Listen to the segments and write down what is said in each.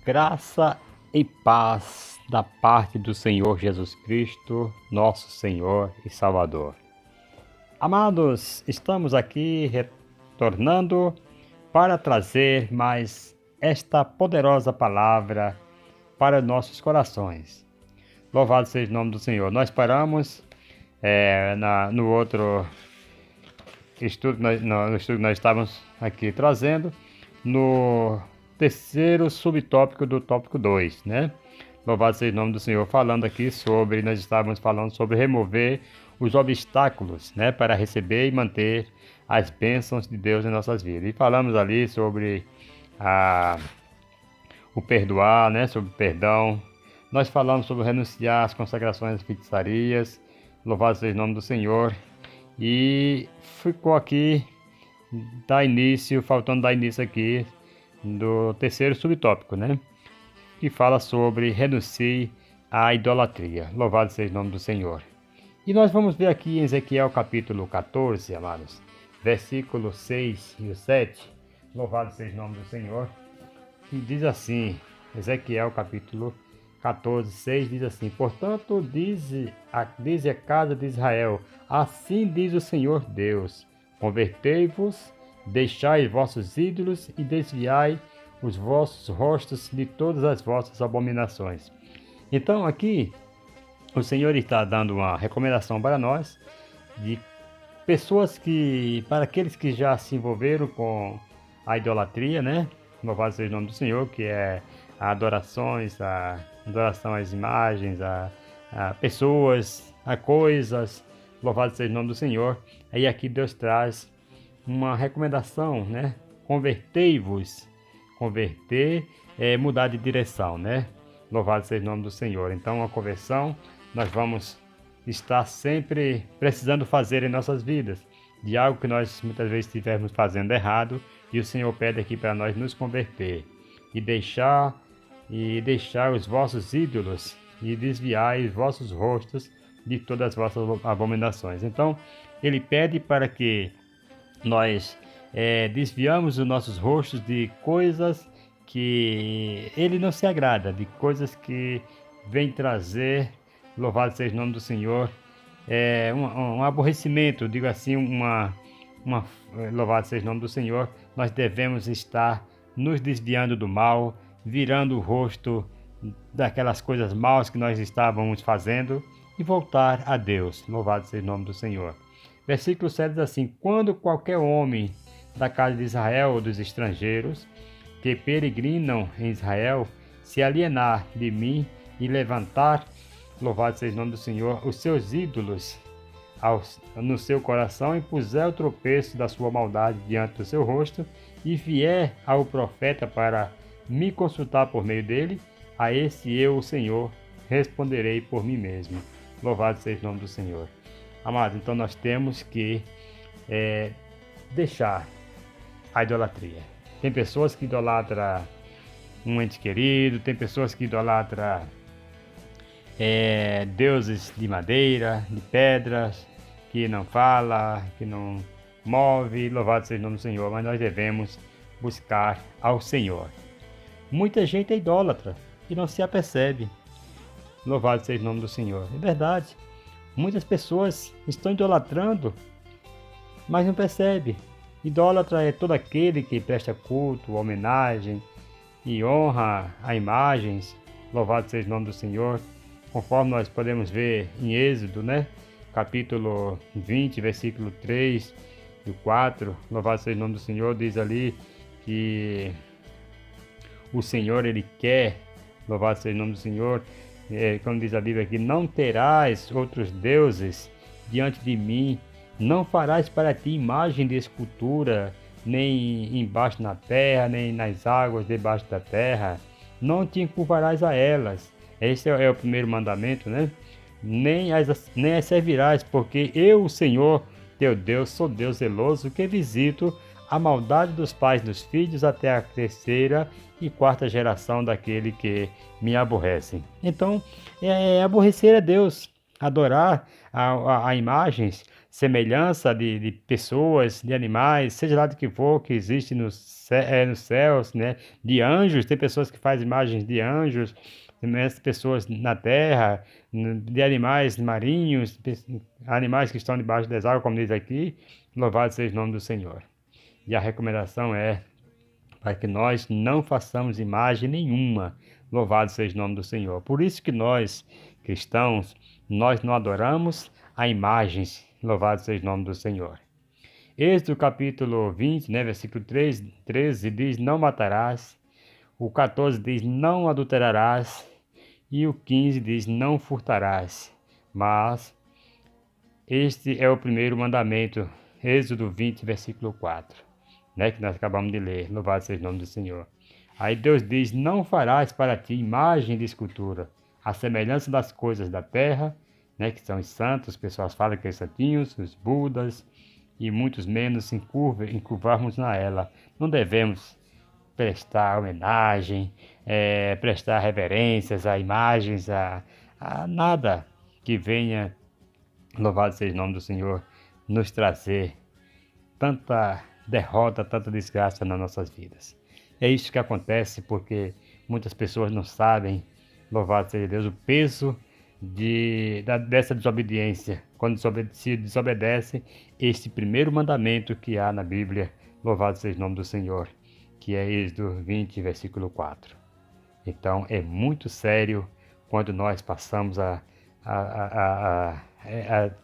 Graça e paz da parte do Senhor Jesus Cristo, nosso Senhor e Salvador. Amados, estamos aqui retornando para trazer mais esta poderosa palavra para nossos corações. Louvado seja o nome do Senhor. Nós paramos no outro estudo, no estudo que nós estávamos aqui trazendo, no terceiro subtópico do tópico 2, né? Louvado seja o nome do Senhor, nós estávamos falando sobre remover os obstáculos, né? Para receber e manter as bênçãos de Deus em nossas vidas. E falamos ali sobre o perdoar, né? Sobre o perdão. Nós falamos sobre renunciar às consagrações às feitiçarias. Louvado seja o nome do Senhor. E ficou aqui, faltando dar início aqui do terceiro subtópico, né? Que fala sobre renuncie à idolatria. Louvado seja o nome do Senhor. E nós vamos ver aqui em Ezequiel capítulo 14, amados, versículos 6 e 7. Louvado seja o nome do Senhor. Que diz assim, Ezequiel capítulo 14, 6 diz assim: Portanto, diz a casa de Israel, assim diz o Senhor Deus, convertei-vos, deixai vossos ídolos e desviai os vossos rostos de todas as vossas abominações. Então aqui o Senhor está dando uma recomendação para nós, de pessoas para aqueles que já se envolveram com a idolatria, né? Louvado seja o nome do Senhor, que é a adoração às imagens, a pessoas, a coisas. Louvado seja o nome do Senhor. Aí aqui Deus traz uma recomendação, né? Convertei-vos. Converter é mudar de direção, né? Louvado seja o nome do Senhor. Então, a conversão nós vamos estar sempre precisando fazer em nossas vidas, de algo que nós muitas vezes estivermos fazendo errado, e o Senhor pede aqui para nós nos converter e deixar os vossos ídolos e desviar os vossos rostos de todas as vossas abominações. Então, ele pede para que nós desviamos os nossos rostos de coisas que ele não se agrada, de coisas que vêm trazer, louvado seja o nome do Senhor, um aborrecimento, digo assim, louvado seja o nome do Senhor. Nós devemos estar nos desviando do mal, virando o rosto daquelas coisas maus que nós estávamos fazendo e voltar a Deus. Louvado seja o nome do Senhor. Versículo 7 diz assim: Quando qualquer homem da casa de Israel ou dos estrangeiros que peregrinam em Israel se alienar de mim e levantar, louvado seja o nome do Senhor, os seus ídolos no seu coração e puser o tropeço da sua maldade diante do seu rosto e vier ao profeta para me consultar por meio dele, a esse eu, o Senhor, responderei por mim mesmo. Louvado seja o nome do Senhor. Amado, então nós temos que deixar a idolatria. Tem pessoas que idolatram um ente querido, tem pessoas que idolatram deuses de madeira, de pedras, que não fala, que não move. Louvado seja o nome do Senhor, mas nós devemos buscar ao Senhor. Muita gente é idólatra e não se apercebe. Louvado seja o nome do Senhor. É verdade. Muitas pessoas estão idolatrando, mas não percebe. Idólatra é todo aquele que presta culto, homenagem e honra a imagens. Louvado seja o nome do Senhor. Conforme nós podemos ver em Êxodo, né? Capítulo 20, versículo 3 e 4. Louvado seja o nome do Senhor. Diz ali que o Senhor, Ele quer, louvado seja o nome do Senhor, como diz a Bíblia aqui, não terás outros deuses diante de mim, não farás para ti imagem de escultura, nem embaixo na terra, nem nas águas debaixo da terra, não te encurvarás a elas. Esse é o primeiro mandamento, né? Nem as servirás, porque eu, o Senhor, teu Deus, sou Deus zeloso, que visito a maldade dos pais nos filhos até a terceira e quarta geração daquele que me aborrecem. Então, aborrecer a Deus, adorar a imagens, semelhança de pessoas, de animais, seja lá do que for que existe nos céus, né? De anjos, tem pessoas que fazem imagens de anjos, tem pessoas na terra, de animais marinhos, animais que estão debaixo das águas, como diz aqui, louvado seja o nome do Senhor. E a recomendação é para que nós não façamos imagem nenhuma. Louvado seja o nome do Senhor. Por isso que nós, cristãos, nós não adoramos a imagens. Louvado seja o nome do Senhor. Êxodo capítulo 20, né, versículo 13 diz: não matarás. O 14 diz: não adulterarás. E o 15 diz: não furtarás. Mas este é o primeiro mandamento. Êxodo 20, versículo 4, né, que nós acabamos de ler. Louvado seja o nome do Senhor. Aí Deus diz: não farás para ti imagem de escultura, a semelhança das coisas da terra, né, que são os santos, as pessoas falam que são santinhos, os budas, e muitos menos encurvarmos na ela. Não devemos prestar homenagem, prestar reverências a imagens, a nada que venha, louvado seja o nome do Senhor, nos trazer tanta derrota, tanta desgraça nas nossas vidas. É isso que acontece porque muitas pessoas não sabem, louvado seja Deus, o peso dessa desobediência. Quando se desobedece este primeiro mandamento que há na Bíblia, louvado seja o nome do Senhor, que é Êxodo 20, versículo 4. Então é muito sério quando nós passamos a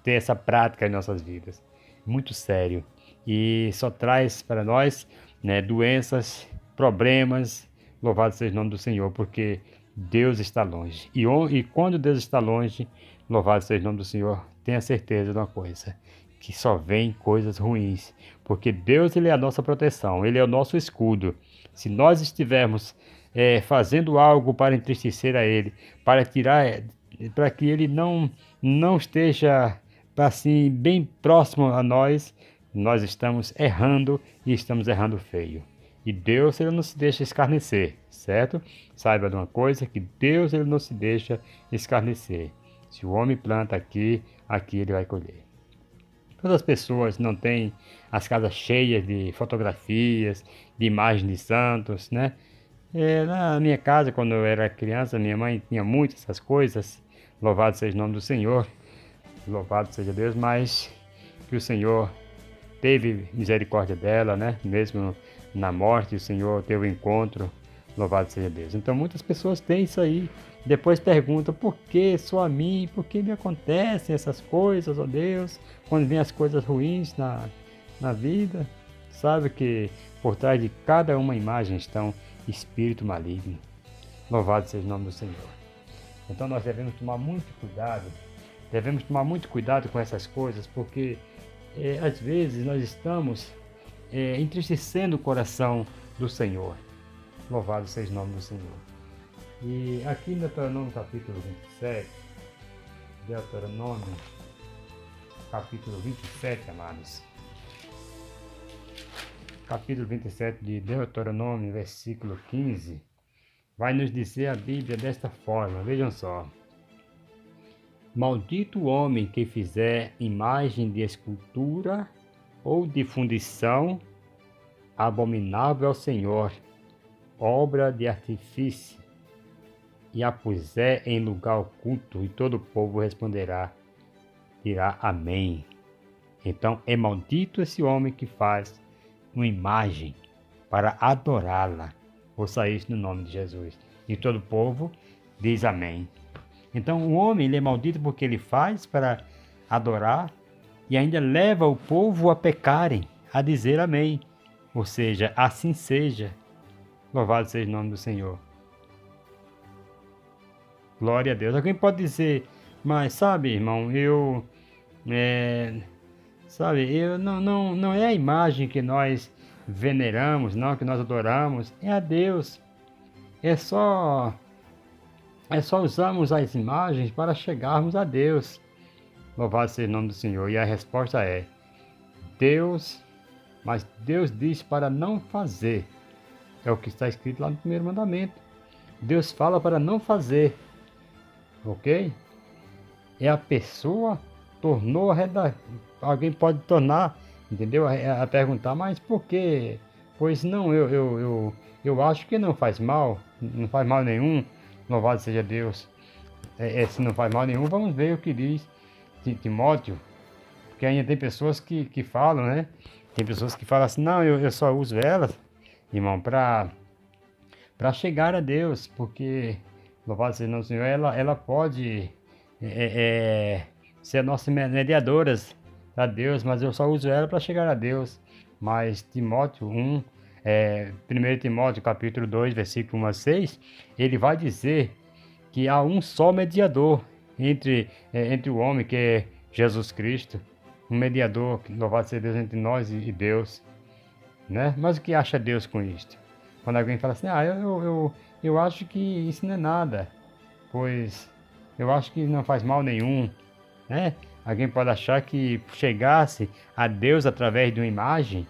ter essa prática em nossas vidas. Muito sério. E só traz para nós, né, doenças, problemas. Louvado seja o nome do Senhor, porque Deus está longe. E quando Deus está longe, louvado seja o nome do Senhor, tenha certeza de uma coisa, que só vem coisas ruins, porque Deus, ele é a nossa proteção, ele é o nosso escudo. Se nós estivermos fazendo algo para entristecer a ele, para que ele não esteja assim bem próximo a nós, nós estamos errando e estamos errando feio. E Deus, ele não se deixa escarnecer, certo? Saiba de uma coisa, que Deus, ele não se deixa escarnecer. Se o homem planta aqui, aqui ele vai colher. Todas as pessoas não têm as casas cheias de fotografias, de imagens de santos, né? Na minha casa, quando eu era criança, minha mãe tinha muitas essas coisas. Louvado seja o nome do Senhor. Louvado seja Deus, mas que o Senhor teve misericórdia dela, né? Mesmo na morte, o Senhor teve o encontro. Louvado seja Deus. Então muitas pessoas têm isso aí. Depois perguntam: por que só a mim? Por que me acontecem essas coisas, ó Deus? Quando vem as coisas ruins na vida, sabe que por trás de cada uma imagem estão espírito maligno. Louvado seja o nome do Senhor. Então nós devemos tomar muito cuidado com essas coisas, porque às vezes nós estamos entristecendo o coração do Senhor. Louvado seja o nome do Senhor. E aqui no Deuteronômio capítulo 27, Deuteronômio capítulo 27, amados. Capítulo 27 de Deuteronômio, versículo 15, vai nos dizer a Bíblia desta forma, vejam só. Maldito o homem que fizer imagem de escultura ou de fundição abominável ao Senhor, obra de artifício, e a puser em lugar oculto, e todo o povo dirá amém. Então é maldito esse homem que faz uma imagem para adorá-la. Ouça isso no nome de Jesus. E todo o povo diz amém. Então o homem, ele é maldito porque ele faz para adorar e ainda leva o povo a pecarem, a dizer amém. Ou seja, assim seja. Louvado seja o nome do Senhor. Glória a Deus. Alguém pode dizer: mas sabe, irmão, não é a imagem que nós veneramos, não, que nós adoramos, é a Deus. É só usarmos as imagens para chegarmos a Deus. Louvado seja o nome do Senhor. E a resposta é: mas Deus diz para não fazer. É o que está escrito lá no primeiro mandamento. Deus fala para não fazer. Ok? É a pessoa tornou alguém pode tornar, entendeu? A perguntar, mas por quê? Pois não, eu acho que não faz mal, não faz mal nenhum, louvado seja Deus. Se não faz mal nenhum, vamos ver o que diz Timóteo, porque ainda tem pessoas que falam, né? Tem pessoas que falam assim, não, eu só uso elas, irmão, para chegar a Deus, porque, louvado seja o Senhor, ela pode ser a nossa mediadora a Deus, mas eu só uso ela para chegar a Deus. Mas Timóteo 1 Timóteo capítulo 2, versículo 1 a 6, ele vai dizer que há um só mediador entre o homem, que é Jesus Cristo, um mediador, louvado seja Deus, entre nós e Deus, né? Mas o que acha Deus com isto? Quando alguém fala assim, eu acho que isso não é nada, pois eu acho que não faz mal nenhum, né? Alguém pode achar que chegasse a Deus através de uma imagem,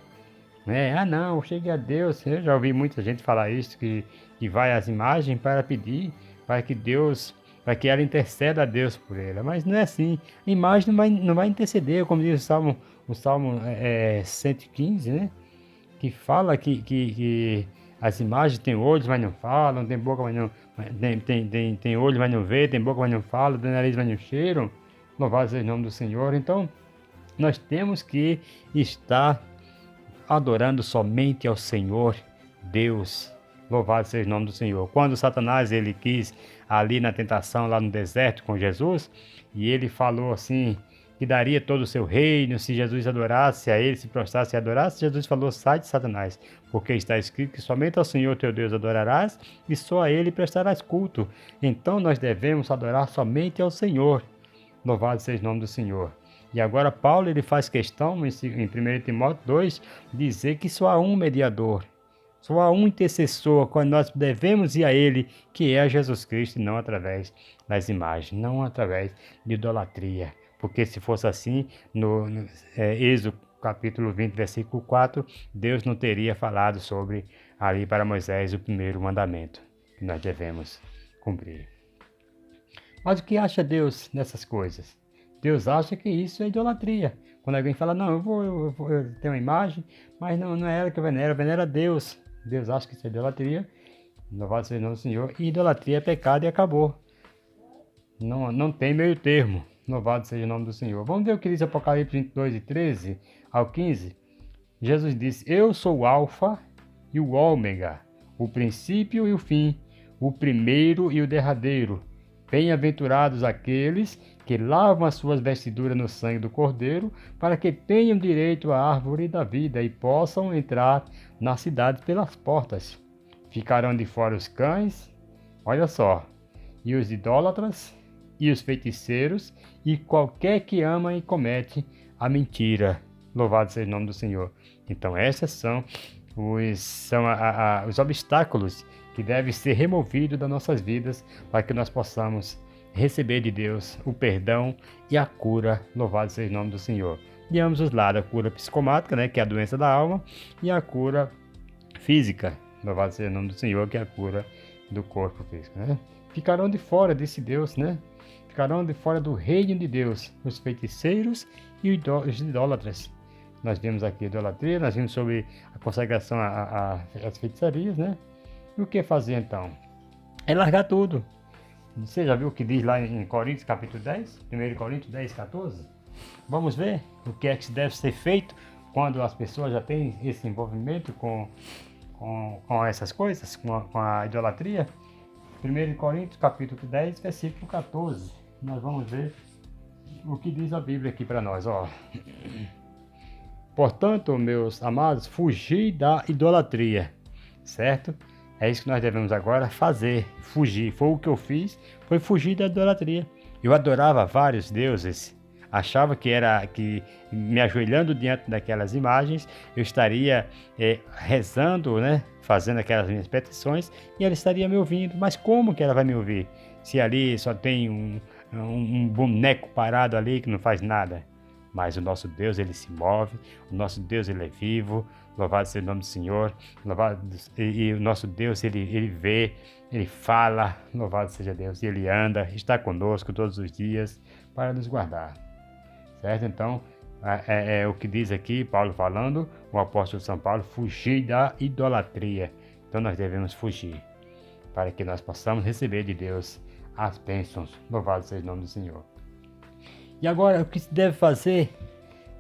né? Ah, não, eu cheguei a Deus. Eu já ouvi muita gente falar isso, que vai às imagens para pedir, para que Deus, para que ela interceda a Deus por ela. Mas não é assim. A imagem não vai interceder, como diz o Salmo 115, né? Que fala que as imagens têm olhos, mas não falam, tem boca, mas não tem olho, mas não vê, tem boca, mas não fala, tem nariz, mas não cheiram. Louvado seja o nome do Senhor. Então, nós temos que estar adorando somente ao Senhor Deus. Louvado seja o nome do Senhor. Quando Satanás ele quis ali na tentação, lá no deserto com Jesus, e ele falou assim, que daria todo o seu reino se Jesus adorasse a ele, se prostrasse e adorasse, Jesus falou, sai de Satanás, porque está escrito que somente ao Senhor teu Deus adorarás e só a ele prestarás culto. Então nós devemos adorar somente ao Senhor. Louvado seja o nome do Senhor. E agora Paulo ele faz questão em 1 Timóteo 2 dizer que só há um mediador, só há um intercessor, quando nós devemos ir a ele, que é Jesus Cristo, e não através das imagens, não através de idolatria. Porque se fosse assim, no Êxodo capítulo 20, versículo 4, Deus não teria falado sobre ali para Moisés o primeiro mandamento que nós devemos cumprir. Mas o que acha Deus dessas coisas? Deus acha que isso é idolatria. Quando alguém fala, não, eu tenho uma imagem, mas não é ela que eu venero a Deus. Deus acha que isso é idolatria. Louvado seja o nome do Senhor. E idolatria é pecado e acabou. Não tem meio termo. Louvado seja o nome do Senhor. Vamos ver o que diz Apocalipse 22, 13 ao 15. Jesus disse, eu sou o Alfa e o Ômega, o princípio e o fim, o primeiro e o derradeiro. Bem-aventurados aqueles que lavam as suas vestiduras no sangue do Cordeiro, para que tenham direito à árvore da vida e possam entrar na cidade pelas portas. Ficarão de fora os cães, olha só, e os idólatras, e os feiticeiros, e qualquer que ama e comete a mentira. Louvado seja o nome do Senhor. Então esses são os obstáculos que devem ser removidos das nossas vidas para que nós possamos receber de Deus o perdão e a cura. Louvado seja o nome do Senhor. De ambos os lados, a cura psicomática, né, que é a doença da alma, e a cura física. Louvado seja o nome do Senhor, que é a cura do corpo físico, né? Ficarão de fora desse Deus, né? Ficarão de fora do reino de Deus, os feiticeiros e os idólatras. Nós vimos aqui a idolatria, nós vimos sobre a consagração às feitiçarias, né? E o que fazer então? É largar tudo. Você já viu o que diz lá em Coríntios capítulo 10? 1 Coríntios 10, 14? Vamos ver o que é que deve ser feito quando as pessoas já têm esse envolvimento com essas coisas, com a idolatria. 1 Coríntios capítulo 10, versículo 14. Nós vamos ver o que diz a Bíblia aqui para nós, ó. Portanto, meus amados, fugi da idolatria, certo? É isso que nós devemos agora fazer, fugir. Foi o que eu fiz, foi fugir da idolatria. Eu adorava vários deuses, achava que me ajoelhando diante daquelas imagens, eu estaria rezando, né? Fazendo aquelas minhas petições, e ela estaria me ouvindo. Mas como que ela vai me ouvir? Se ali só tem um boneco parado ali que não faz nada. Mas o nosso Deus, ele se move, o nosso Deus, ele é vivo, louvado seja o nome do Senhor, e o nosso Deus, ele vê, ele fala, louvado seja Deus, e ele anda, está conosco todos os dias para nos guardar. certo? Então, é o que diz aqui, Paulo falando, o apóstolo São Paulo, fugir da idolatria. Então nós devemos fugir, para que nós possamos receber de Deus as bênçãos. Louvado seja o nome do Senhor. E agora, o que se deve fazer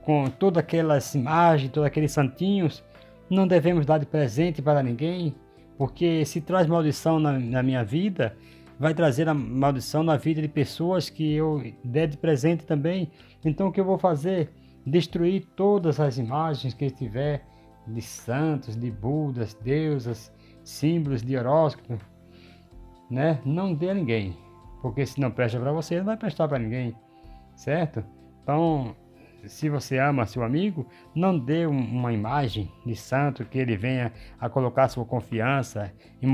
com todas aquelas imagens, todos aqueles santinhos? Não devemos dar de presente para ninguém, porque se traz maldição na minha vida, vai trazer a maldição na vida de pessoas que eu der de presente também. Então o que eu vou fazer? Destruir todas as imagens que tiver de santos, de budas, deusas, símbolos de horóscopo, né? Não dê a ninguém, porque se não presta para você, não vai prestar para ninguém, certo? Então, se você ama seu amigo, não dê uma imagem de santo que ele venha a colocar sua confiança em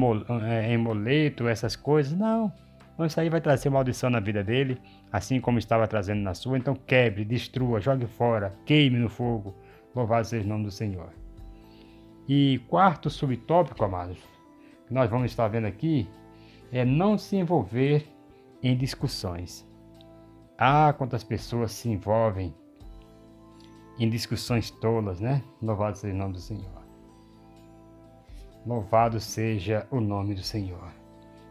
amuleto, essas coisas. Não. Então isso aí vai trazer maldição na vida dele, assim como estava trazendo na sua. Então quebre, destrua, jogue fora, queime no fogo. Louvado seja o nome do Senhor. E quarto subtópico, amados, que nós vamos estar vendo aqui, é não se envolver em discussões. Quantas pessoas se envolvem em discussões tolas, né? Louvado seja o nome do Senhor. Louvado seja o nome do Senhor.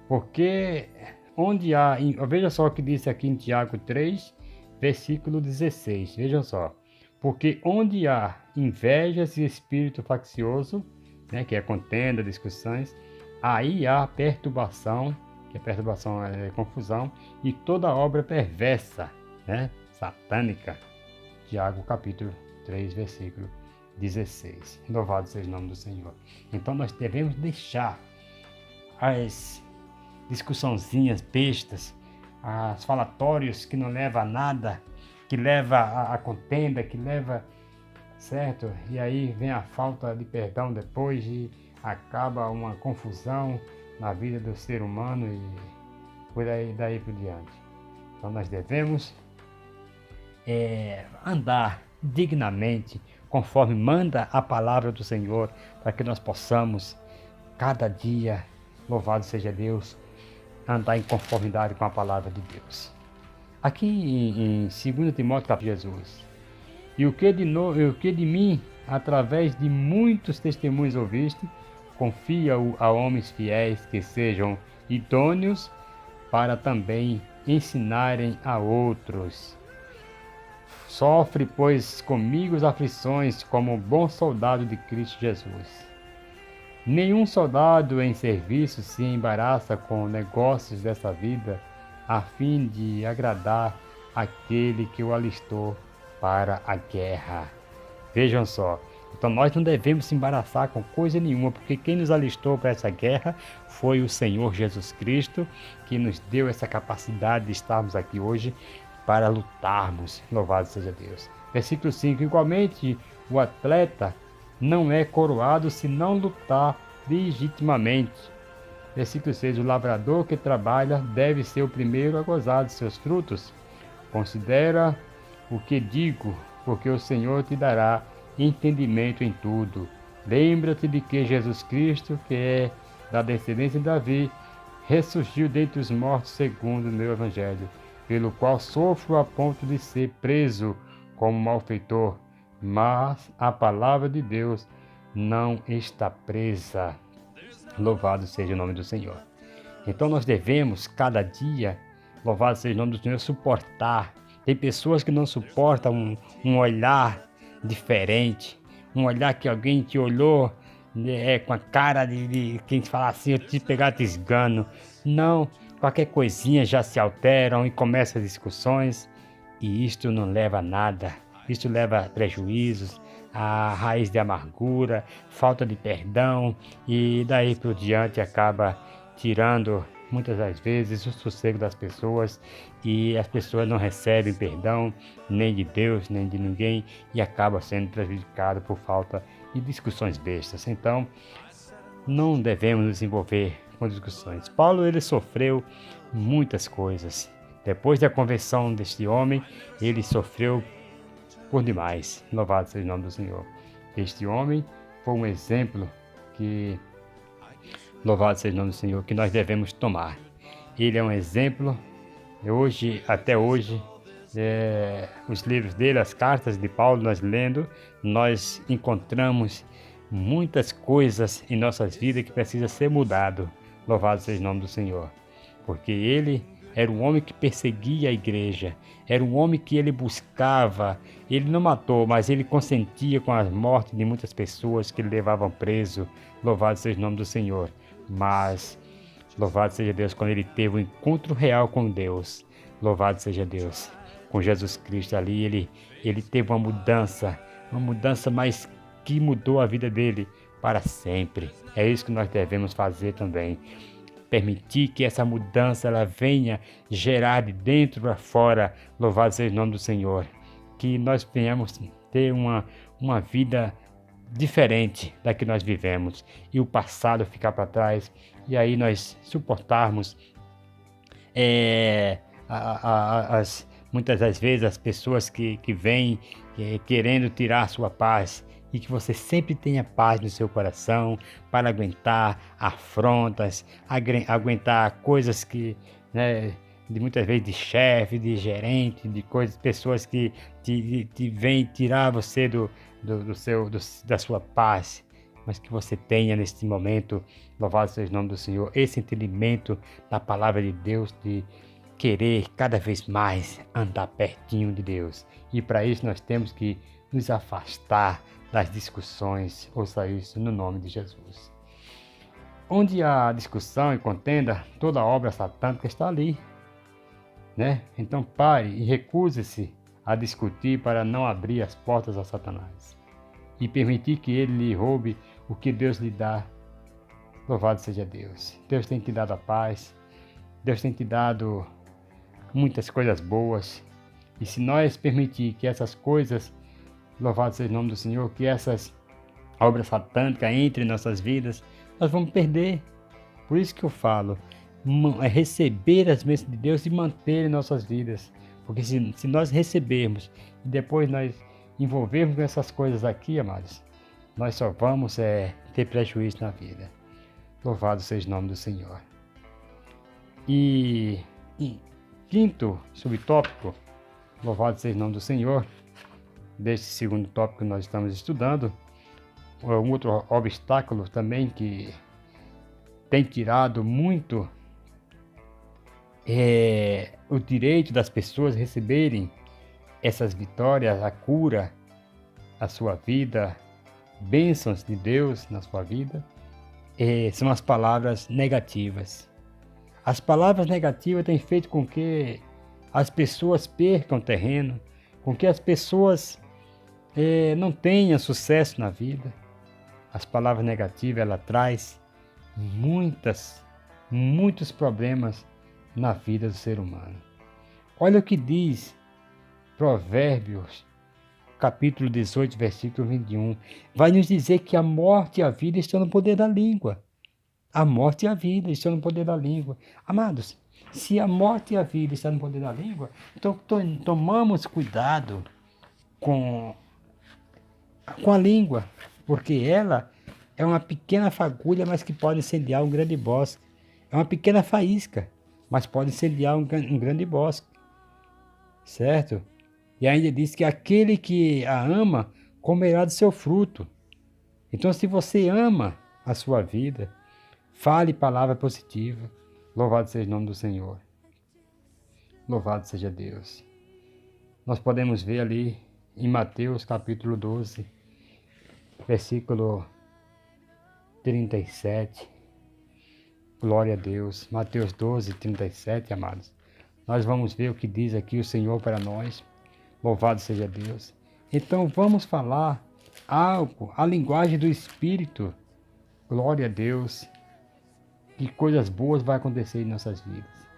Porque onde há... Veja só o que disse aqui em Tiago 3, versículo 16. Vejam só. Porque onde há invejas e espírito faccioso, né, que é contenda, discussões, aí há perturbação, que a perturbação é confusão, e toda obra perversa, né, satânica. Tiago capítulo 3, versículo 16. Louvado seja o nome do Senhor. Então nós devemos deixar as discussãozinhas bestas, os falatórios que não levam a nada, que leva a contenda, que leva, certo? E aí vem a falta de perdão depois e acaba uma confusão na vida do ser humano e por daí por diante. Então nós devemos andar dignamente, conforme manda a palavra do Senhor, para que nós possamos, cada dia, louvado seja Deus, andar em conformidade com a palavra de Deus. Aqui em 2 Timóteo, capítulo de Jesus, e o que de mim, através de muitos testemunhos ouviste, confia-o a homens fiéis que sejam idôneos para também ensinarem a outros. Sofre, pois, comigo as aflições como um bom soldado de Cristo Jesus. Nenhum soldado em serviço se embaraça com negócios dessa vida, a fim de agradar aquele que o alistou para a guerra. Vejam só, então nós não devemos se embaraçar com coisa nenhuma, porque quem nos alistou para essa guerra foi o Senhor Jesus Cristo, que nos deu essa capacidade de estarmos aqui hoje para lutarmos. Louvado seja Deus. Versículo 5. Igualmente, o atleta não é coroado se não lutar legitimamente. Versículo 6. O lavrador que trabalha deve ser o primeiro a gozar de seus frutos. Considera o que digo, porque o Senhor te dará entendimento em tudo. Lembra-te de que Jesus Cristo, que é da descendência de Davi, ressurgiu dentre os mortos segundo o meu evangelho, pelo qual sofro a ponto de ser preso como malfeitor, mas a palavra de Deus não está presa. Louvado seja o nome do Senhor. Então nós devemos, cada dia, louvado seja o nome do Senhor, suportar. Tem pessoas que não suportam um olhar diferente, um olhar que alguém te olhou com a cara de quem fala assim, eu te pegar, te esgano. Não, qualquer coisinha já se alteram e começam as discussões, e isto não leva a nada. Isto leva a prejuízos, a raiz de amargura, falta de perdão, e daí por diante acaba tirando muitas das vezes o sossego das pessoas, e as pessoas não recebem perdão nem de Deus, nem de ninguém, e acaba sendo prejudicado por falta de discussões bestas. Então, não devemos nos envolver com discussões. Paulo, ele sofreu muitas coisas. Depois da conversão deste homem, ele sofreu por demais. Louvado seja o nome do Senhor. Este homem foi um exemplo que, louvado seja o nome do Senhor, que nós devemos tomar. Ele é um exemplo, até hoje, os livros dele, as cartas de Paulo, nós lendo, nós encontramos muitas coisas em nossas vidas que precisam ser mudado. Louvado seja o nome do Senhor. Porque ele era um homem que perseguia a igreja, era um homem que ele buscava, ele não matou, mas ele consentia com a morte de muitas pessoas que ele levavam preso. Louvado seja o nome do Senhor. Mas, louvado seja Deus, quando ele teve um encontro real com Deus, louvado seja Deus, com Jesus Cristo ali, ele teve uma mudança mais que mudou a vida dele para sempre. É isso que nós devemos fazer também. Permitir que essa mudança ela venha gerar de dentro para fora. Louvado seja o nome do Senhor. Que nós venhamos ter uma vida diferente da que nós vivemos. E o passado ficar para trás. E aí nós suportarmos muitas das vezes as pessoas que vêm querendo tirar a sua paz. E que você sempre tenha paz no seu coração para aguentar afrontas, aguentar coisas que, né, de muitas vezes de chefe, de gerente, de coisas, pessoas que te vêm tirar você da sua paz, mas que você tenha neste momento, louvado seja o nome do Senhor, esse entendimento da palavra de Deus, de querer cada vez mais andar pertinho de Deus. E para isso nós temos que nos afastar das discussões, ouça isso no nome de Jesus. Onde há discussão e contenda, toda obra satânica está ali, né? Então pare e recuse-se a discutir para não abrir as portas a Satanás e permitir que ele lhe roube o que Deus lhe dá. Louvado seja Deus. Deus tem te dado a paz, Deus tem te dado muitas coisas boas, e se nós permitir que essas coisas, louvado seja o nome do Senhor, que essas obras satânicas entrem em nossas vidas, nós vamos perder. Por isso que eu falo, receber as bênçãos de Deus e manter em nossas vidas. Porque se nós recebermos e depois nós envolvermos com essas coisas aqui, amados, nós só vamos ter prejuízo na vida. Louvado seja o nome do Senhor. E quinto subtópico, louvado seja o nome do Senhor, deste segundo tópico que nós estamos estudando, um outro obstáculo também que tem tirado muito o direito das pessoas receberem essas vitórias, a cura, a sua vida, bênçãos de Deus na sua vida, são as palavras negativas. As palavras negativas têm feito com que as pessoas percam terreno, com que as pessoas não tenham sucesso na vida. As palavras negativas, ela traz muitos problemas na vida do ser humano. Olha o que diz Provérbios, capítulo 18, versículo 21. Vai nos dizer que a morte e a vida estão no poder da língua. A morte e a vida estão no poder da língua. Amados, se a morte e a vida estão no poder da língua, então tomamos cuidado com a língua, porque ela é uma pequena fagulha, mas que pode incendiar um grande bosque. É uma pequena faísca, mas pode incendiar um grande bosque. Certo? E ainda diz que aquele que a ama comerá do seu fruto. Então, se você ama a sua vida, fale palavra positiva. Louvado seja o nome do Senhor. Louvado seja Deus. Nós podemos ver ali em Mateus capítulo 12, versículo 37. Glória a Deus. Mateus 12, 37, amados. Nós vamos ver o que diz aqui o Senhor para nós. Louvado seja Deus. Então vamos falar algo, a linguagem do Espírito. Glória a Deus. Que coisas boas vai acontecer em nossas vidas.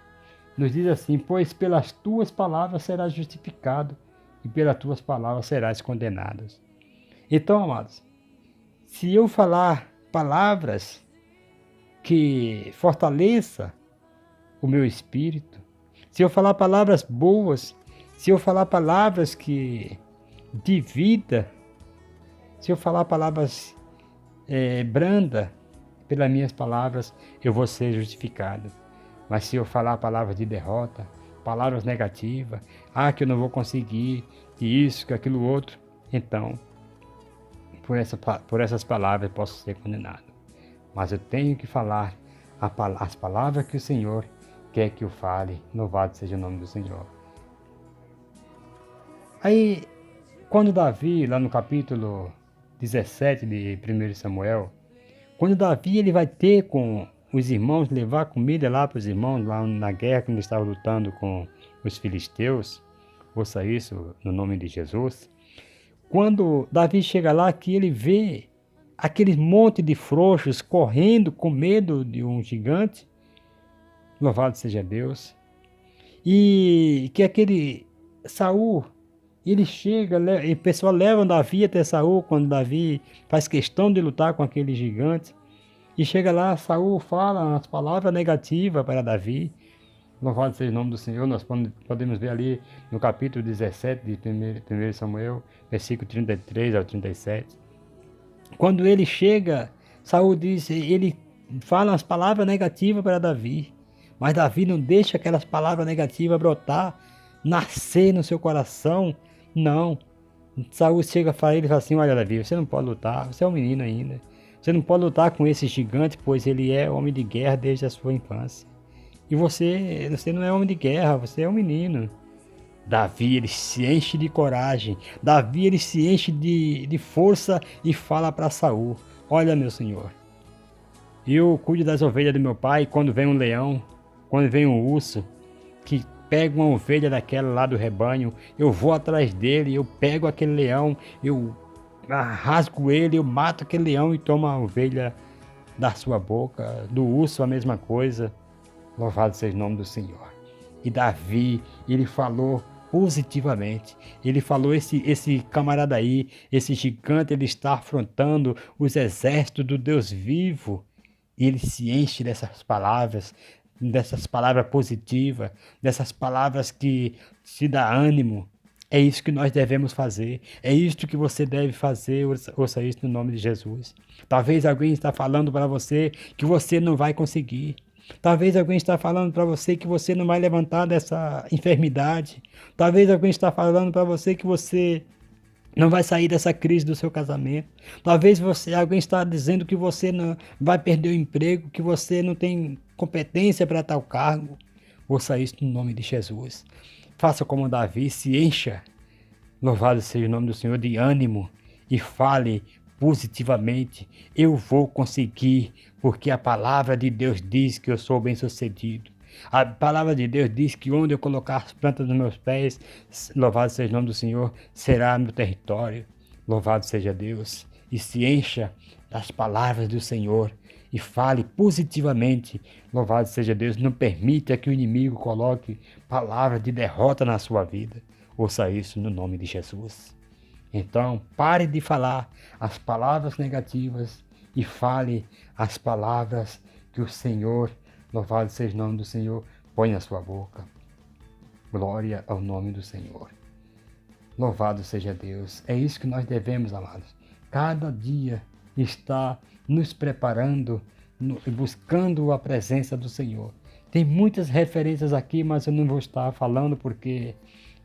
Nos diz assim: pois pelas tuas palavras serás justificado e pelas tuas palavras serás condenado. Então, amados, se eu falar palavras que fortaleça o meu espírito, se eu falar palavras boas, se eu falar palavras que de vida, se eu falar palavras branda, pelas minhas palavras eu vou ser justificado. Mas se eu falar palavras de derrota, palavras negativas, que eu não vou conseguir, que isso, que aquilo outro, então, por essas palavras eu posso ser condenado. Mas eu tenho que falar as palavras que o Senhor quer que eu fale. Louvado seja o nome do Senhor. Aí, quando Davi, lá no capítulo 17 de 1 Samuel, quando Davi ele vai ter com os irmãos, levar comida lá para os irmãos, lá na guerra que ele estava lutando com os filisteus, ouça isso no nome de Jesus. Quando Davi chega lá, que ele vê aquele monte de frouxos correndo com medo de um gigante, louvado seja Deus, e que aquele Saul, ele chega, e o pessoal leva Davi até Saul, quando Davi faz questão de lutar com aquele gigante, e chega lá, Saul fala as palavras negativas para Davi, louvado seja o nome do Senhor. Nós podemos ver ali no capítulo 17 de 1 Samuel, versículo 33 ao 37. Quando ele chega, Saul diz, ele fala as palavras negativas para Davi, mas Davi não deixa aquelas palavras negativas brotar, nascer no seu coração, não. Saul chega para ele e fala assim, olha Davi, você não pode lutar, você é um menino ainda, você não pode lutar com esse gigante, pois ele é homem de guerra desde a sua infância. E você não é homem de guerra, você é um menino. Davi, ele se enche de coragem. Davi, ele se enche de força e fala para Saul, olha meu senhor, eu cuido das ovelhas do meu pai, quando vem um leão, quando vem um urso, que pega uma ovelha daquela lá do rebanho, eu vou atrás dele, eu pego aquele leão, eu rasgo ele, eu mato aquele leão e tomo a ovelha da sua boca. Do urso a mesma coisa. Louvado seja o nome do Senhor. E Davi, ele falou positivamente. Ele falou, esse camarada aí, esse gigante, ele está afrontando os exércitos do Deus vivo. E ele se enche dessas palavras positivas, dessas palavras que te dá ânimo. É isso que nós devemos fazer. É isso que você deve fazer. Ouça isso no nome de Jesus. Talvez alguém está falando para você que você não vai conseguir. Talvez alguém está falando para você que você não vai levantar dessa enfermidade. Talvez alguém está falando para você que você não vai sair dessa crise do seu casamento. Talvez alguém está dizendo que você não vai perder o emprego, que você não tem competência para tal cargo. Ouça isso no nome de Jesus. Faça como Davi, se encha, louvado seja o nome do Senhor, de ânimo e fale positivamente, eu vou conseguir, porque a palavra de Deus diz que eu sou bem-sucedido. A palavra de Deus diz que onde eu colocar as plantas dos meus pés, louvado seja o nome do Senhor, será meu território. Louvado seja Deus. E se encha das palavras do Senhor e fale positivamente. Louvado seja Deus. Não permita que o inimigo coloque palavras de derrota na sua vida. Ouça isso no nome de Jesus. Então, pare de falar as palavras negativas e fale as palavras que o Senhor, louvado seja o nome do Senhor, põe na sua boca. Glória ao nome do Senhor. Louvado seja Deus. É isso que nós devemos, amados. Cada dia está nos preparando e buscando a presença do Senhor. Tem muitas referências aqui, mas eu não vou estar falando porque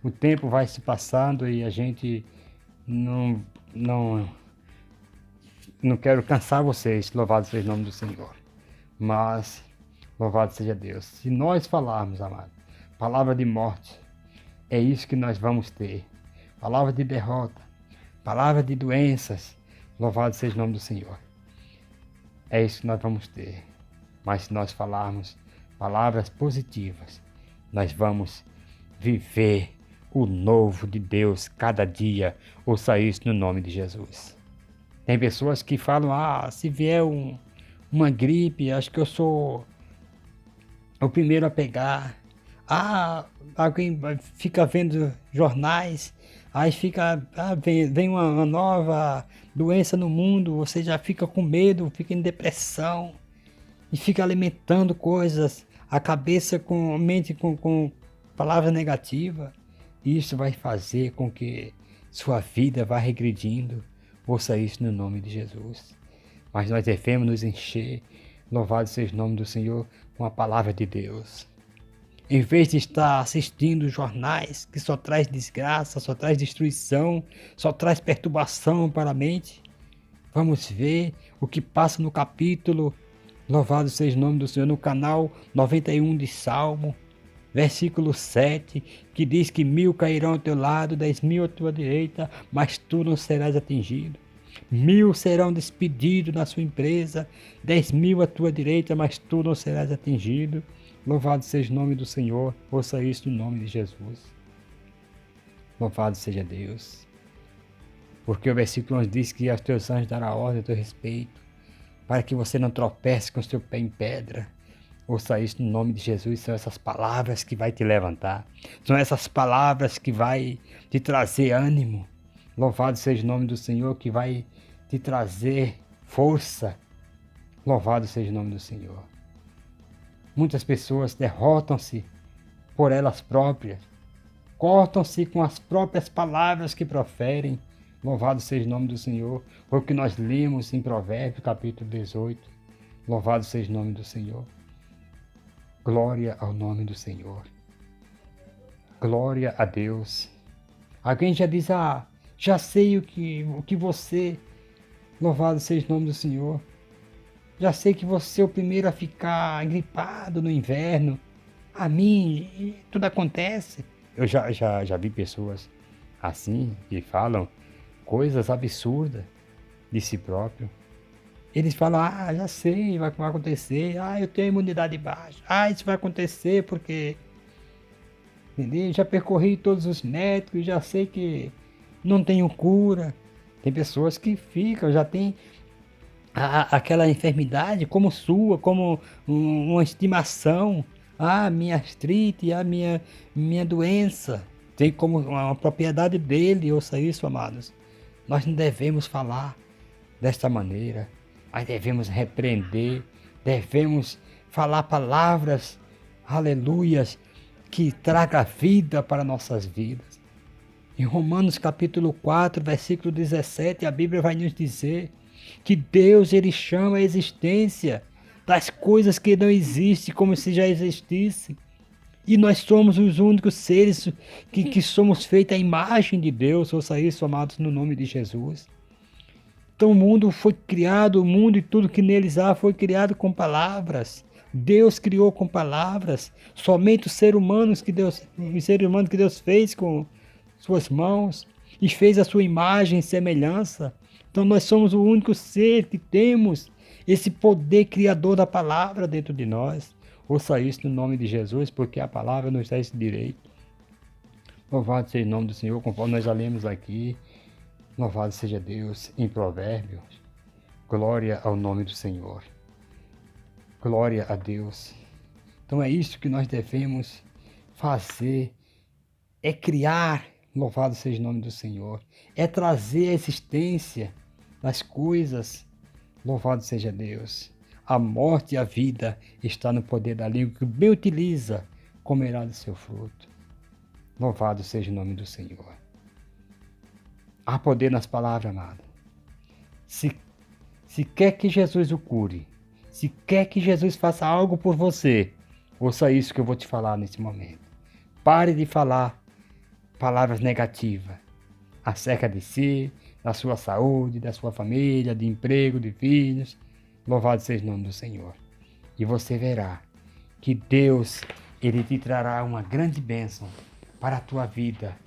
o tempo vai se passando e a gente não quero cansar vocês, louvado seja o nome do Senhor. Mas, louvado seja Deus. Se nós falarmos, amado, palavra de morte, é isso que nós vamos ter. Palavra de derrota, palavra de doenças, louvado seja o nome do Senhor. É isso que nós vamos ter. Mas se nós falarmos palavras positivas, nós vamos viver o novo de Deus cada dia. Ouça isso no nome de Jesus. Tem pessoas que falam, se vier uma gripe, acho que eu sou o primeiro a pegar. Alguém fica vendo jornais, aí vem uma nova doença no mundo, você já fica com medo, fica em depressão e fica alimentando coisas, a cabeça com a mente com palavras negativas. Isso vai fazer com que sua vida vá regredindo. Ouça isso no nome de Jesus. Mas nós devemos nos encher, louvado seja o nome do Senhor, com a palavra de Deus. Em vez de estar assistindo jornais que só traz desgraça, só traz destruição, só traz perturbação para a mente, vamos ver o que passa no capítulo, louvado seja o nome do Senhor, no canal 91 de Salmo, versículo 7, que diz que 1000 cairão ao teu lado, 10.000 à tua direita, mas tu não serás atingido. 1000 serão despedidos na sua empresa, 10.000 à tua direita, mas tu não serás atingido. Louvado seja o nome do Senhor, ouça isso no nome de Jesus. Louvado seja Deus. Porque o versículo 11 diz que aos teus anjos dará ordem a teu respeito, para que você não tropece com o seu pé em pedra. Ouça isso no nome de Jesus, são essas palavras que vai te levantar, são essas palavras que vai te trazer ânimo. Louvado seja o nome do Senhor, que vai te trazer força. Louvado seja o nome do Senhor. Muitas pessoas derrotam-se por elas próprias, cortam-se com as próprias palavras que proferem. Louvado seja o nome do Senhor, foi o que nós lemos em Provérbios capítulo 18. Louvado seja o nome do Senhor. Glória ao nome do Senhor. Glória a Deus. Alguém já diz, já sei o que você, louvado seja o nome do Senhor. Já sei que você é o primeiro a ficar gripado no inverno. A mim, tudo acontece. Eu já vi pessoas assim, que falam coisas absurdas de si próprio. Eles falam, já sei, vai acontecer. Eu tenho imunidade baixa. Isso vai acontecer porque... Entendeu? Já percorri todos os médicos, já sei que não tenho cura. Tem pessoas que ficam, já tem aquela enfermidade como sua, como uma estimação. Minha artrite, minha doença. Tem como uma propriedade dele, ouça isso, amados. Nós não devemos falar desta maneira. Nós devemos repreender, devemos falar palavras, aleluias, que traga vida para nossas vidas. Em Romanos capítulo 4, versículo 17, a Bíblia vai nos dizer que Deus, ele chama a existência das coisas que não existem como se já existissem. E nós somos os únicos seres que somos feitos à imagem de Deus, ouça isso, amados, no nome de Jesus. Então o mundo foi criado, o mundo e tudo que neles há foi criado com palavras. Deus criou com palavras. Somente os seres humanos que Deus fez com suas mãos e fez a sua imagem e semelhança. Então nós somos o único ser que temos esse poder criador da palavra dentro de nós. Ouça isso no nome de Jesus, porque a palavra nos dá esse direito. Louvado seja o nome do Senhor, conforme nós já lemos aqui. Louvado seja Deus em Provérbios. Glória ao nome do Senhor. Glória a Deus. Então é isso que nós devemos fazer. É criar, louvado seja o nome do Senhor. É trazer a existência das coisas. Louvado seja Deus. A morte e a vida está no poder da língua, que bem utiliza, comerá do seu fruto. Louvado seja o nome do Senhor. Há poder nas palavras, amado. Se quer que Jesus o cure, se quer que Jesus faça algo por você, ouça isso que eu vou te falar nesse momento. Pare de falar palavras negativas acerca de si, da sua saúde, da sua família, de emprego, de filhos. Louvado seja o nome do Senhor. E você verá que Deus, ele te trará uma grande bênção para a tua vida.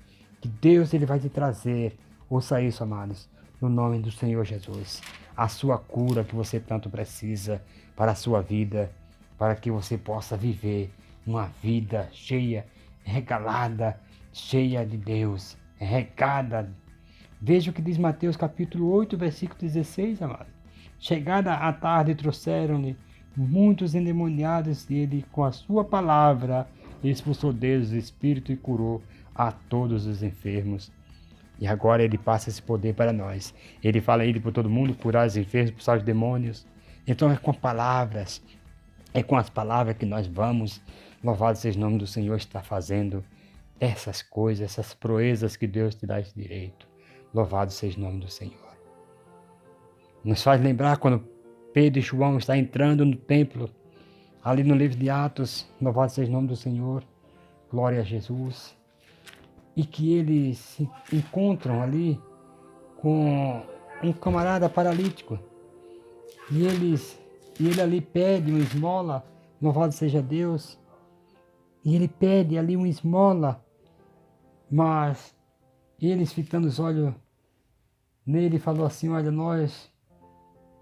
Que Deus, ele vai te trazer, ouça isso, amados, no nome do Senhor Jesus, a sua cura que você tanto precisa para a sua vida, para que você possa viver uma vida cheia, regalada, cheia de Deus, regada. Veja o que diz Mateus capítulo 8, versículo 16, amados. Chegada a tarde, trouxeram-lhe muitos endemoniados e ele, com a sua palavra, expulsou deles o espírito e curou a todos os enfermos. E agora ele passa esse poder para nós. Ele fala ele por todo mundo, curar os enfermos, expulsar os demônios. Então é com palavras, é com as palavras que nós vamos, louvado seja o nome do Senhor, está fazendo essas coisas, essas proezas que Deus te dá esse direito. Louvado seja o nome do Senhor. Nos faz lembrar quando Pedro e João estão entrando no templo, ali no livro de Atos, louvado seja o nome do Senhor. glória a Jesus, e que eles se encontram ali com um camarada paralítico, e ele ali pede uma esmola, louvado seja Deus, e ele pede ali uma esmola, mas eles fitando os olhos nele, falou assim: olha, nós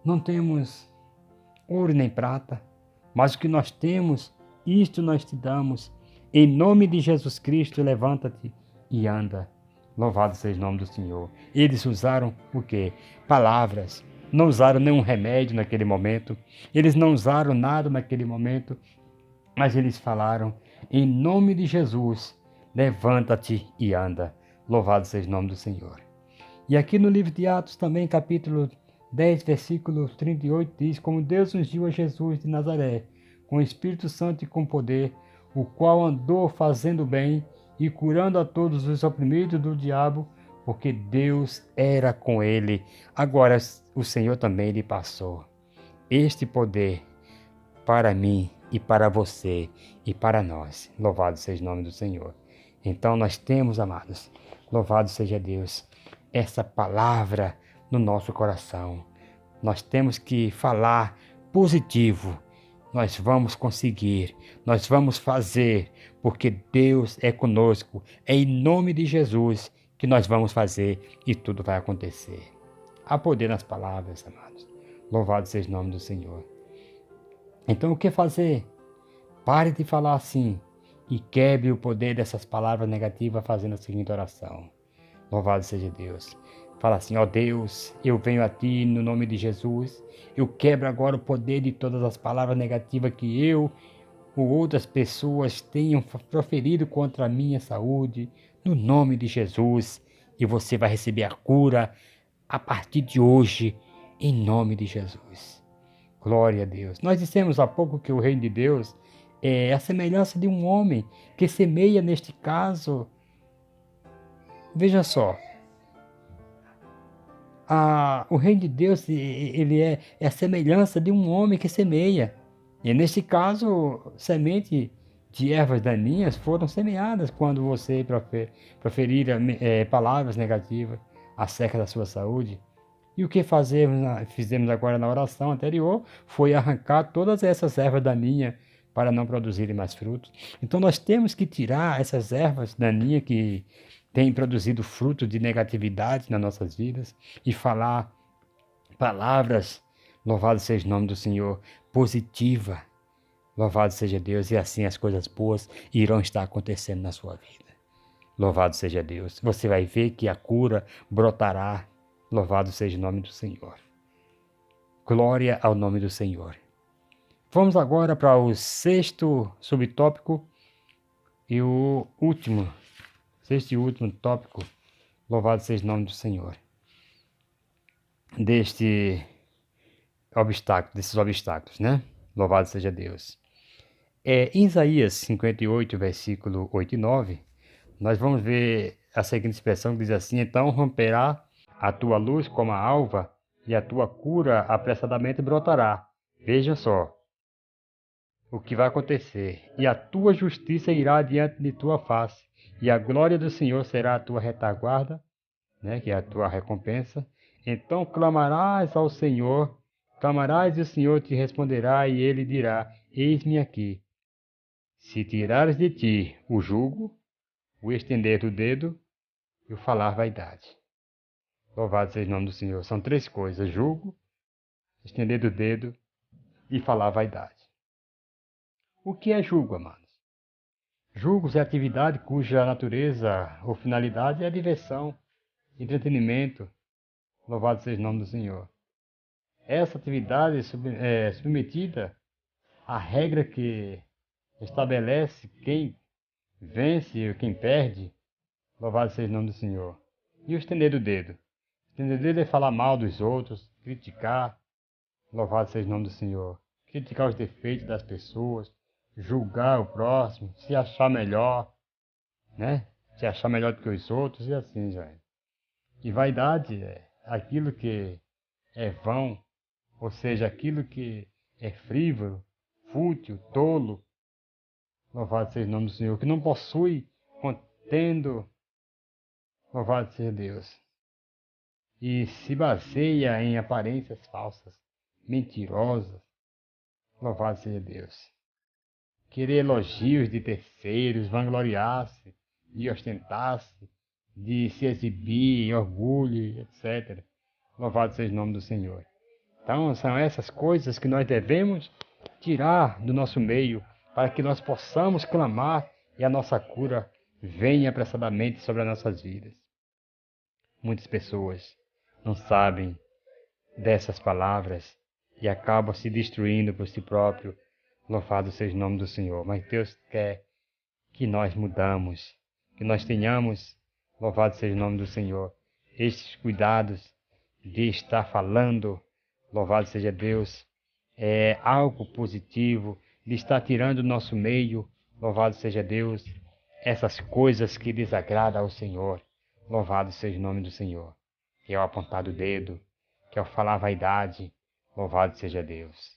não temos ouro nem prata, mas o que nós temos, isto nós te damos. Em nome de Jesus Cristo, levanta-te e anda. Louvado seja o nome do Senhor. Eles usaram o quê? Palavras. Não usaram nenhum remédio naquele momento. Eles não usaram nada naquele momento. Mas eles falaram: em nome de Jesus, levanta-te e anda. Louvado seja o nome do Senhor. E aqui no livro de Atos também, capítulo 10, versículo 38, diz: como Deus ungiu a Jesus de Nazaré, com o Espírito Santo e com poder, o qual andou fazendo bem e curando a todos os oprimidos do diabo, porque Deus era com ele. Agora o Senhor também lhe passou este poder para mim e para você e para nós. Louvado seja o nome do Senhor. Então nós temos, amados, louvado seja Deus, essa palavra no nosso coração. Nós temos que falar positivo. Nós vamos conseguir, nós vamos fazer, porque Deus é conosco. É em nome de Jesus que nós vamos fazer e tudo vai acontecer. Há poder nas palavras, amados. Louvado seja o nome do Senhor. Então o que fazer? Pare de falar assim e quebre o poder dessas palavras negativas fazendo a seguinte oração. Louvado seja Deus. Fala assim: ó Deus, eu venho a ti no nome de Jesus. Eu quebro agora o poder de todas as palavras negativas que eu ou outras pessoas tenham proferido contra a minha saúde, no nome de Jesus. E você vai receber a cura a partir de hoje, em nome de Jesus. Glória a Deus. Nós dissemos há pouco que o reino de Deus é a semelhança de um homem que semeia, neste caso. Veja só, o reino de Deus ele é a semelhança de um homem que semeia. E neste caso, semente de ervas daninhas foram semeadas quando você proferir palavras negativas acerca da sua saúde. E o que fizemos agora na oração anterior foi arrancar todas essas ervas daninhas para não produzirem mais frutos. Então nós temos que tirar essas ervas daninhas que têm produzido frutos de negatividade nas nossas vidas e falar palavras, louvado seja o nome do Senhor, positiva. Louvado seja Deus, e assim as coisas boas irão estar acontecendo na sua vida. Louvado seja Deus. Você vai ver que a cura brotará. Louvado seja o nome do Senhor. Glória ao nome do Senhor. Vamos agora para o sexto subtópico e o último, sexto e último tópico. Louvado seja o nome do Senhor. Desses obstáculos, né? Louvado seja Deus. Em Isaías 58, versículo 8 e 9, nós vamos ver a seguinte expressão que diz assim: então romperá a tua luz como a alva, e a tua cura apressadamente brotará. Veja só o que vai acontecer. E a tua justiça irá diante de tua face, e a glória do Senhor será a tua retaguarda, né, que é a tua recompensa. Então clamarás ao Senhor, clamarás e o Senhor te responderá, e ele dirá: eis-me aqui. Se tirares de ti o jugo, o estender do dedo e o falar vaidade. Louvado seja o nome do Senhor. São três coisas: jugo, estender do dedo e falar vaidade. O que é jugo, amados? Jugos é atividade cuja natureza ou finalidade é a diversão, entretenimento. Louvado seja o nome do Senhor. Essa atividade é submetida à regra que estabelece quem vence e quem perde. Louvado seja o nome do Senhor. E o estender do dedo? Estender do dedo é falar mal dos outros, criticar. Louvado seja o nome do Senhor. Criticar os defeitos das pessoas, julgar o próximo, se achar melhor, né? Se achar melhor do que os outros e assim, já. E vaidade é aquilo que é vão, ou seja, aquilo que é frívolo, fútil, tolo. Louvado seja o nome do Senhor. Que não possui contendo. Louvado seja Deus. E se baseia em aparências falsas, mentirosas. Louvado seja Deus. Querer elogios de terceiros, vangloriar-se, de ostentar-se, de se exibir em orgulho, etc. Louvado seja o nome do Senhor. Então, são essas coisas que nós devemos tirar do nosso meio, para que nós possamos clamar e a nossa cura venha apressadamente sobre as nossas vidas. Muitas pessoas não sabem dessas palavras e acabam se destruindo por si próprio. Louvado seja o nome do Senhor. Mas Deus quer que nós mudamos, que nós tenhamos, louvado seja o nome do Senhor, estes cuidados de estar falando, louvado seja Deus, é algo positivo, de estar tirando do nosso meio, louvado seja Deus, essas coisas que desagradam ao Senhor. Louvado seja o nome do Senhor. Que é o apontar do dedo, que é o falar a vaidade, louvado seja Deus.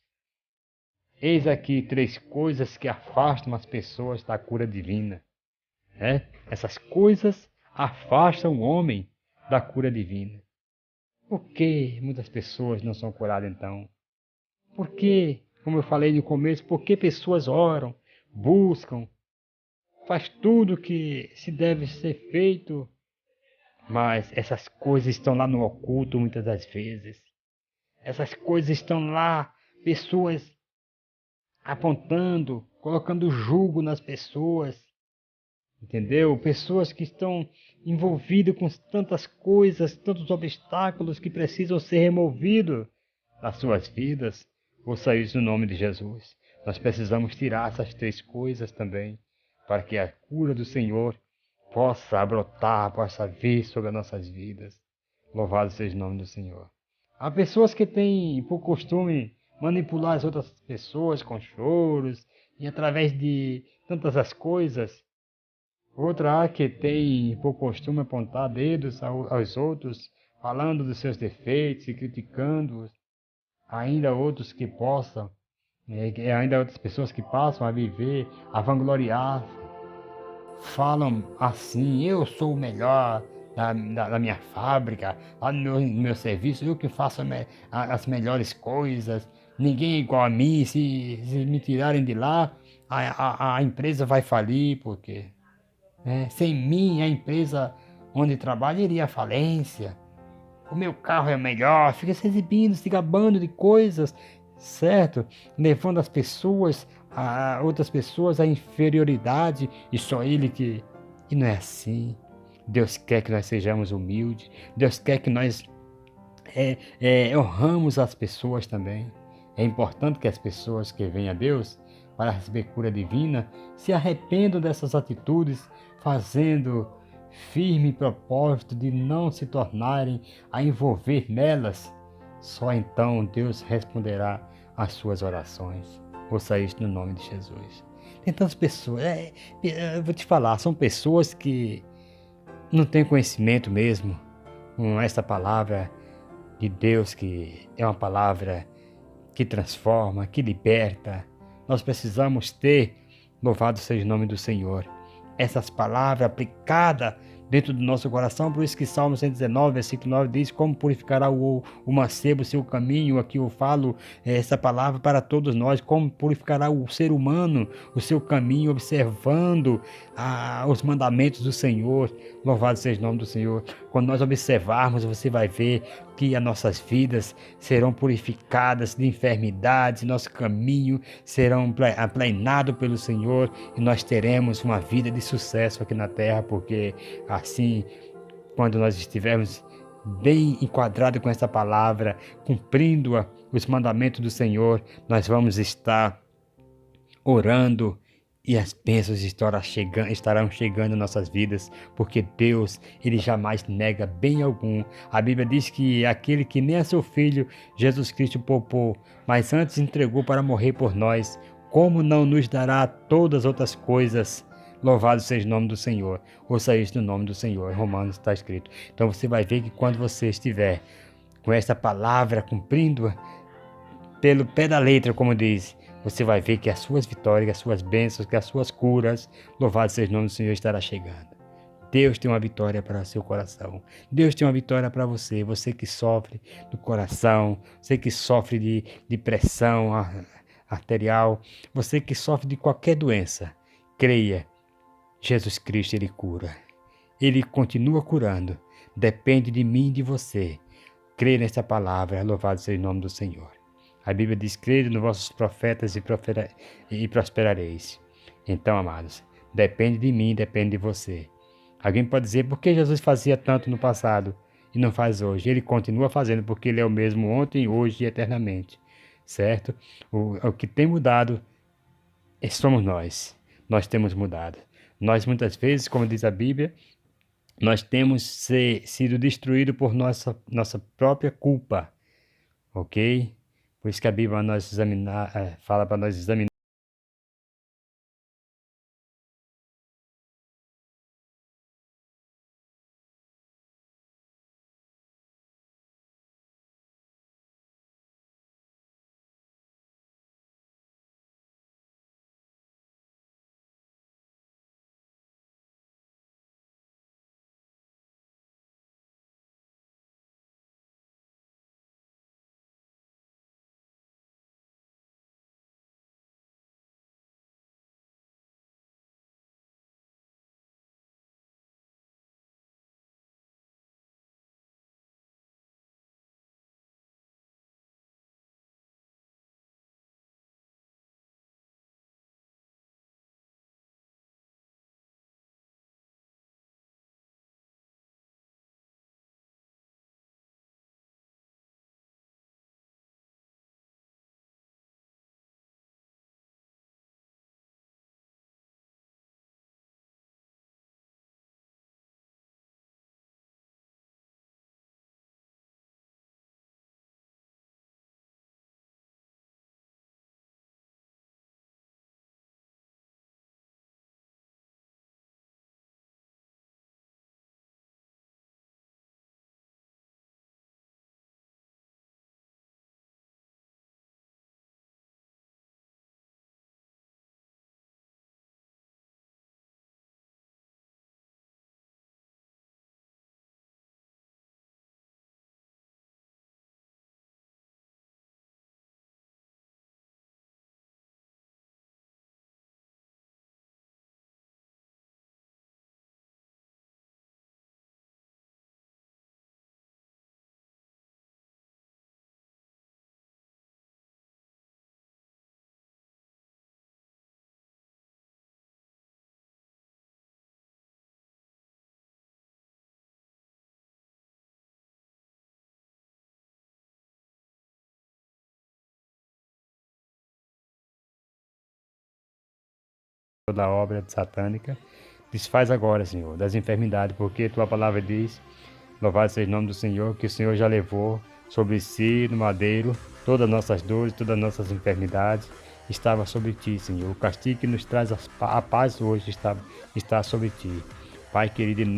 Eis aqui 3 coisas que afastam as pessoas da cura divina. Essas coisas afastam o homem da cura divina. Por que muitas pessoas não são curadas então? Por que, como eu falei no começo, por que pessoas oram, buscam, faz tudo que se deve ser feito, mas essas coisas estão lá no oculto muitas das vezes. Essas coisas estão lá, pessoas apontando, colocando julgo nas pessoas, entendeu? Pessoas que estão envolvidas com tantas coisas, tantos obstáculos que precisam ser removidos das suas vidas. Ouça isso no nome de Jesus. Nós precisamos tirar essas 3 coisas também, para que a cura do Senhor possa brotar, possa vir sobre as nossas vidas. Louvado seja o nome do Senhor. Há pessoas que têm por costume manipular as outras pessoas com choros e através de tantas as coisas. Outra há que tem por costume apontar dedos aos outros, falando dos seus defeitos e criticando-os. Ainda outros que possam, ainda outras pessoas que passam a viver, a vangloriar, falam assim: eu sou o melhor da minha fábrica, lá no meu serviço, eu que faço as melhores coisas, ninguém é igual a mim, se me tirarem de lá, a empresa vai falir, porque sem mim a empresa onde trabalho iria à falência. O meu carro é melhor, fica se exibindo, se gabando de coisas, certo? Levando as pessoas, outras pessoas à inferioridade, e só ele que... E não é assim. Deus quer que nós sejamos humildes, Deus quer que nós honramos as pessoas também. É importante que as pessoas que vêm a Deus para receber cura divina se arrependam dessas atitudes, fazendo firme propósito de não se tornarem a envolver nelas. Só então Deus responderá às suas orações. Ouça isso no nome de Jesus. Tem tantas pessoas, eu vou te falar, são pessoas que não têm conhecimento mesmo com essa palavra de Deus, que é uma palavra que transforma, que liberta. Nós precisamos ter, louvado seja o nome do Senhor, essas palavras aplicadas dentro do nosso coração. Por isso que Salmo 119, versículo 9 diz: como purificará o mancebo o seu caminho. Aqui eu falo essa palavra para todos nós: como purificará o ser humano o seu caminho, observando os mandamentos do Senhor. Louvado seja o nome do Senhor. Quando nós observarmos, você vai ver que as nossas vidas serão purificadas de enfermidades, nosso caminho serão aplanado pelo Senhor, e nós teremos uma vida de sucesso aqui na terra, porque assim, quando nós estivermos bem enquadrados com essa palavra, cumprindo os mandamentos do Senhor, nós vamos estar orando e as bênçãos estarão chegando em nossas vidas, porque Deus, Ele jamais nega bem algum. A Bíblia diz que aquele que nem a seu Filho, Jesus Cristo, poupou, mas antes entregou para morrer por nós, como não nos dará todas as outras coisas? Louvado seja o nome do Senhor. Ouça isso no nome do Senhor. Em Romanos está escrito. Então você vai ver que quando você estiver com essa palavra, cumprindo pelo pé da letra, como diz, você vai ver que as suas vitórias, que as suas bênçãos, que as suas curas, louvado seja o nome do Senhor, estará chegando. Deus tem uma vitória para o seu coração. Deus tem uma vitória para você. Você que sofre do coração, você que sofre de pressão arterial, você que sofre de qualquer doença, creia, Jesus Cristo, Ele cura. Ele continua curando. Depende de mim e de você. Crê nessa palavra, louvado seja o nome do Senhor. A Bíblia diz, crede nos vossos profetas e prosperareis. Então, amados, depende de mim, depende de você. Alguém pode dizer, por que Jesus fazia tanto no passado e não faz hoje? Ele continua fazendo, porque Ele é o mesmo ontem, hoje e eternamente. Certo? O que tem mudado somos nós. Nós temos mudado. Nós, muitas vezes, como diz a Bíblia, nós temos sido destruídos por nossa própria culpa. Ok? Por isso que a Bíblia fala para nós examinar toda a obra satânica. Desfaz agora, Senhor, das enfermidades, porque Tua palavra diz, louvado seja o nome do Senhor, que o Senhor já levou sobre si, no madeiro, todas as nossas dores, todas as nossas enfermidades, estava sobre Ti, Senhor. O castigo que nos traz a paz hoje está sobre Ti. Pai querido, em nome